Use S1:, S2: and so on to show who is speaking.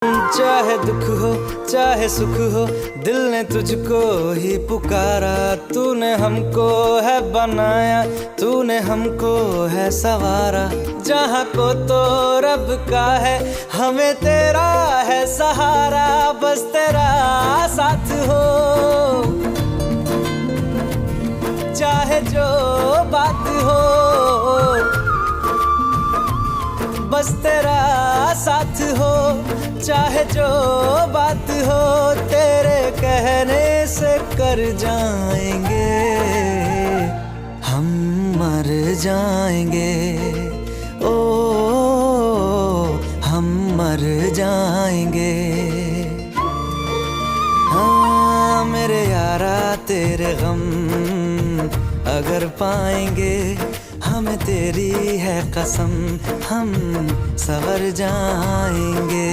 S1: चाहे दुख हो चाहे सुख हो, दिल ने तुझको ही पुकारा। तूने हमको है बनाया, तूने हमको है सवारा। जहाँ को तो रब का है, हमें तेरा है सहारा। बस तेरा साथ हो, चाहे जो बात हो। बस तेरा साथ हो, चाहे जो बात हो। तेरे कहने से कर जाएंगे, हम मर जाएंगे। ओ हम मर जाएंगे। हाँ मेरे यारा तेरे गम अगर पाएंगे, हमें तेरी है कसम, हम सवर जाएंगे।